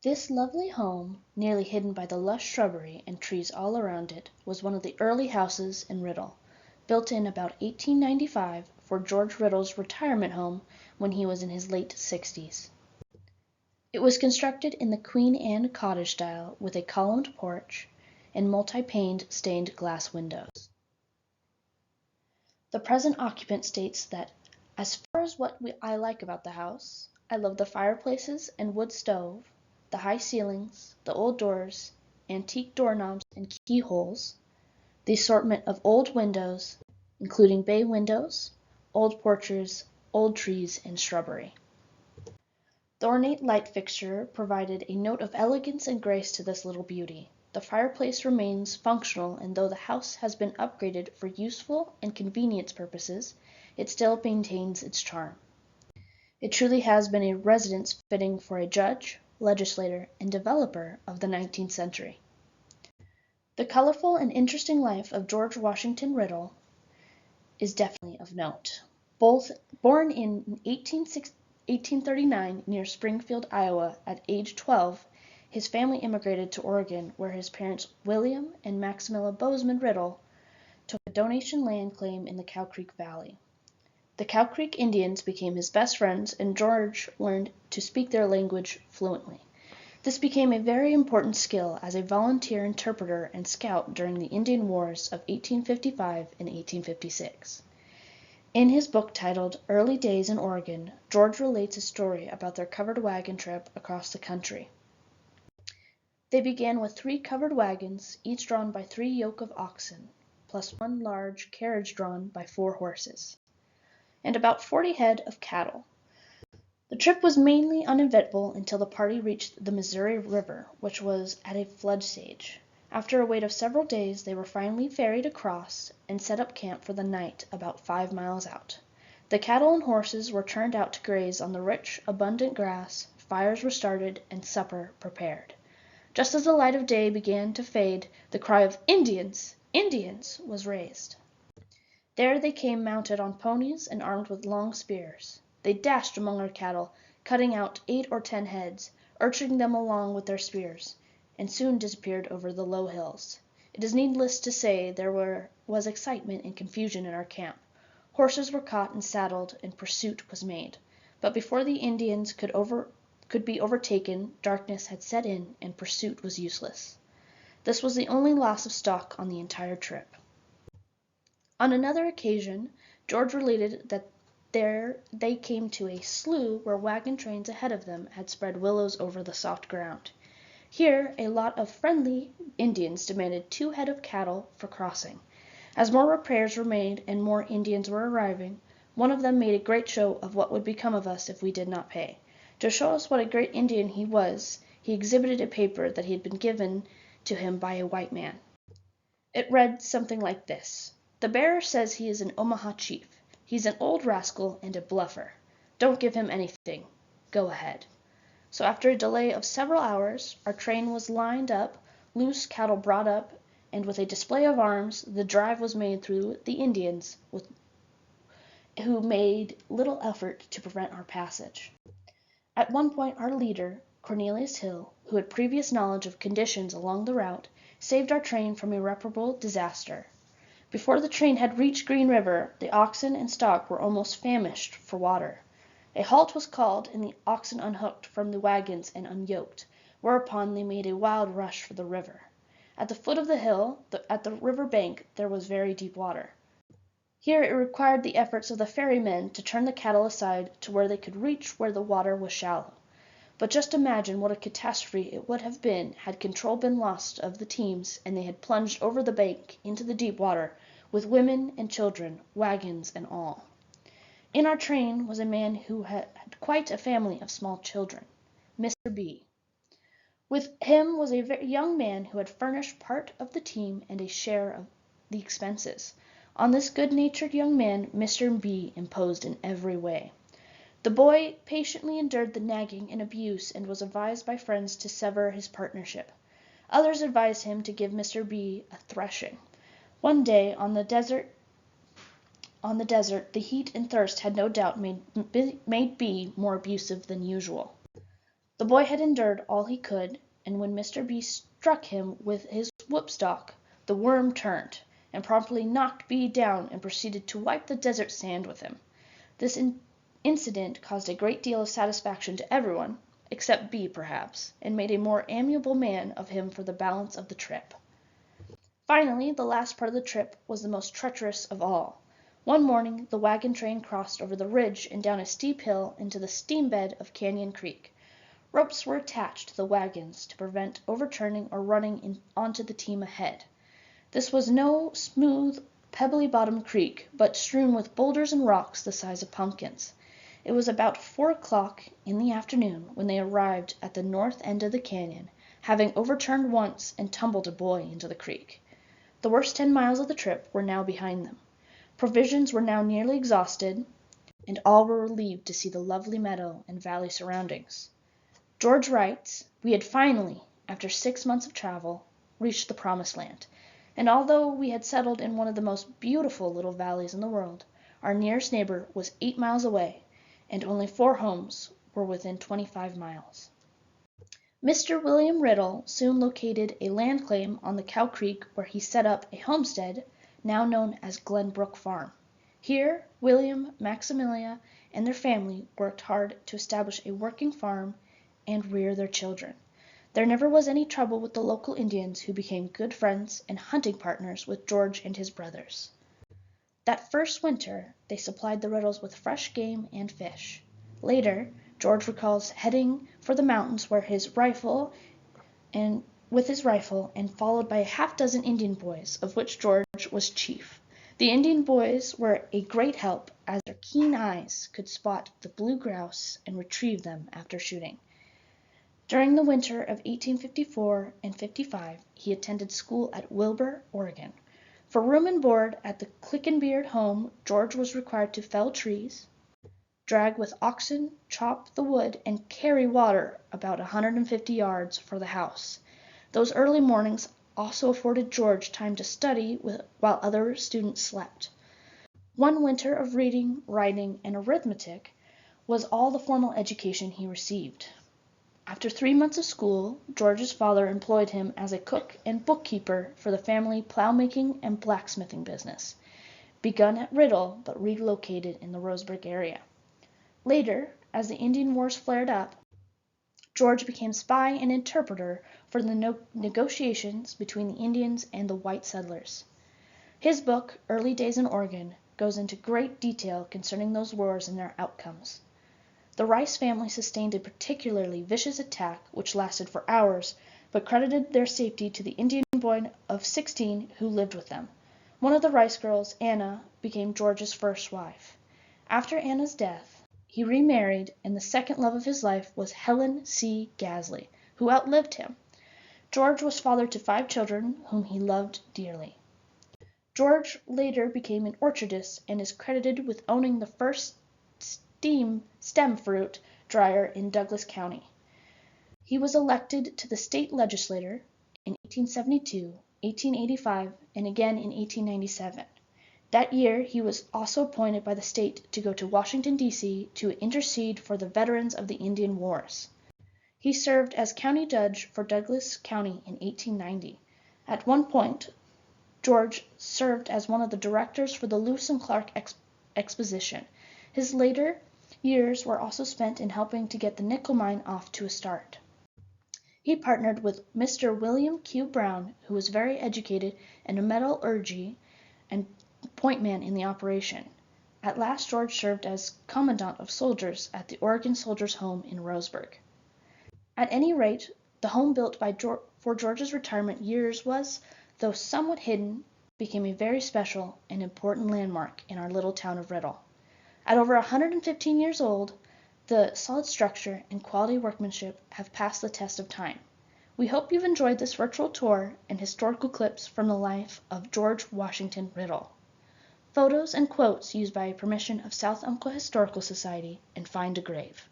This lovely home, nearly hidden by the lush shrubbery and trees all around it, was one of the early houses in Riddle, built in about 1895 for George Riddle's retirement home when he was in his late 60s. It was constructed in the Queen Anne cottage style with a columned porch and multi-paned stained glass windows. The present occupant states that, as far as I like about the house, I love the fireplaces and wood stove, the high ceilings, the old doors, antique doorknobs and keyholes, the assortment of old windows, including bay windows, old porches, old trees, and shrubbery. The ornate light fixture provided a note of elegance and grace to this little beauty. The fireplace remains functional, and though the house has been upgraded for useful and convenience purposes, it still maintains its charm. It truly has been a residence fitting for a judge, legislator, and developer of the 19th century. The colorful and interesting life of George Washington Riddle is definitely of note. Born in 1839 near Springfield, Iowa, at age 12, his family immigrated to Oregon, where his parents William and Maximilla Bozeman Riddle took a donation land claim in the Cow Creek Valley. The Cow Creek Indians became his best friends, and George learned to speak their language fluently. This became a very important skill as a volunteer interpreter and scout during the Indian Wars of 1855 and 1856. In his book titled Early Days in Oregon, George relates a story about their covered wagon trip across the country. They began with 3 covered wagons, each drawn by 3 yoke of oxen, plus 1 large carriage drawn by 4 horses, and about 40 head of cattle. The trip was mainly uneventful until the party reached the Missouri River, which was at a flood stage. After a wait of several days, they were finally ferried across and set up camp for the night about 5 miles out. The cattle and horses were turned out to graze on the rich, abundant grass, fires were started, and supper prepared. Just as the light of day began to fade, the cry of "Indians! Indians!" was raised. There they came mounted on ponies and armed with long spears. They dashed among our cattle, cutting out 8 or 10 heads, urging them along with their spears, and soon disappeared over the low hills. It is needless to say there was excitement and confusion in our camp. Horses were caught and saddled, and pursuit was made. But before the Indians could be overtaken, darkness had set in, and pursuit was useless. This was the only loss of stock on the entire trip. On another occasion, George related that there they came to a slough where wagon trains ahead of them had spread willows over the soft ground. Here a lot of friendly Indians demanded 2 head of cattle for crossing. As more repairs were made and more Indians were arriving, one of them made a great show of what would become of us if we did not pay. To show us what a great Indian he was, he exhibited a paper that had been given to him by a white man. It read something like this: "The bearer says he is an Omaha chief. He's an old rascal and a bluffer. Don't give him anything. Go ahead." So after a delay of several hours, our train was lined up, loose cattle brought up, and with a display of arms, the drive was made through the Indians, who made little effort to prevent our passage. At one point our leader, Cornelius Hill, who had previous knowledge of conditions along the route, saved our train from irreparable disaster. Before the train had reached Green River, the oxen and stock were almost famished for water. A halt was called, and the oxen unhooked from the wagons and unyoked, whereupon they made a wild rush for the river. At the foot of the hill, at the river bank, there was very deep water. Here it required the efforts of the ferrymen to turn the cattle aside to where they could reach where the water was shallow. But just imagine what a catastrophe it would have been had control been lost of the teams and they had plunged over the bank into the deep water, with women and children, wagons and all. In our train was a man who had quite a family of small children, Mr. B. With him was a very young man who had furnished part of the team and a share of the expenses. On this good-natured young man Mr. B. imposed in every way. The boy patiently endured the nagging and abuse and was advised by friends to sever his partnership. Others advised him to give Mr. B. a thrashing. One day on the desert, the heat and thirst had no doubt made B. more abusive than usual. The boy had endured all he could, and when Mr. B struck him with his whipstock, the worm turned, and promptly knocked B down and proceeded to wipe the desert sand with him. This incident caused a great deal of satisfaction to everyone, except B perhaps, and made a more amiable man of him for the balance of the trip. Finally, the last part of the trip was the most treacherous of all. One morning the wagon train crossed over the ridge and down a steep hill into the stream bed of Canyon Creek. Ropes were attached to the wagons to prevent overturning or running onto the team ahead. This was no smooth, pebbly-bottomed creek, but strewn with boulders and rocks the size of pumpkins. It was about 4 o'clock in the afternoon when they arrived at the north end of the canyon, having overturned once and tumbled a boy into the creek. The worst 10 miles of the trip were now behind them. Provisions were now nearly exhausted, and all were relieved to see the lovely meadow and valley surroundings. George writes, "We had finally, after 6 months of travel, reached the promised land, and although we had settled in one of the most beautiful little valleys in the world, our nearest neighbor was 8 miles away, and only 4 homes were within 25 miles. Mr. William Riddle soon located a land claim on the Cow Creek where he set up a homestead, now known as Glenbrook Farm. Here William, Maximilia, and their family worked hard to establish a working farm and rear their children. There never was any trouble with the local Indians, who became good friends and hunting partners with George and his brothers. That first winter they supplied the Riddles with fresh game and fish. Later, George recalls heading for the mountains with his rifle and followed by a half-dozen Indian boys, of which George was chief. The Indian boys were a great help, as their keen eyes could spot the blue grouse and retrieve them after shooting. During the winter of 1854 and '55 he attended school at Wilbur, Oregon. For room and board at the Clickenbeard home George was required to fell trees, drag with oxen, chop the wood, and carry water about 150 yards for the house. Those early mornings also afforded George time to study while other students slept. One winter of reading, writing, and arithmetic was all the formal education he received. After 3 months of school, George's father employed him as a cook and bookkeeper for the family plow-making and blacksmithing business, begun at Riddle but relocated in the Roseburg area. Later, as the Indian Wars flared up, George became spy and interpreter for the negotiations between the Indians and the white settlers. His book, Early Days in Oregon, goes into great detail concerning those wars and their outcomes. The Rice family sustained a particularly vicious attack which lasted for hours, but credited their safety to the Indian boy of 16 who lived with them. One of the Rice girls, Anna, became George's first wife. After Anna's death, he remarried, and the second love of his life was Helen C. Gasley, who outlived him. George was father to 5 children, whom he loved dearly. George later became an orchardist and is credited with owning the first stem fruit dryer in Douglas County. He was elected to the state legislature in 1872, 1885, and again in 1897. That year he was also appointed by the state to go to Washington, D.C. to intercede for the veterans of the Indian Wars. He served as county judge for Douglas County in 1890. At one point, George served as one of the directors for the Lewis and Clark Exposition. His later years were also spent in helping to get the nickel mine off to a start. He partnered with Mr. William Q. Brown, who was very educated and a metallurgy and point man in the operation. At last George served as commandant of soldiers at the Oregon Soldiers' Home in Roseburg. At any rate, the home built for George's retirement years was, though somewhat hidden, became a very special and important landmark in our little town of Riddle. At over 115 years old, the solid structure and quality workmanship have passed the test of time. We hope you've enjoyed this virtual tour and historical clips from the life of George Washington Riddle. Photos and quotes used by permission of South Umpqua Historical Society and Find a Grave.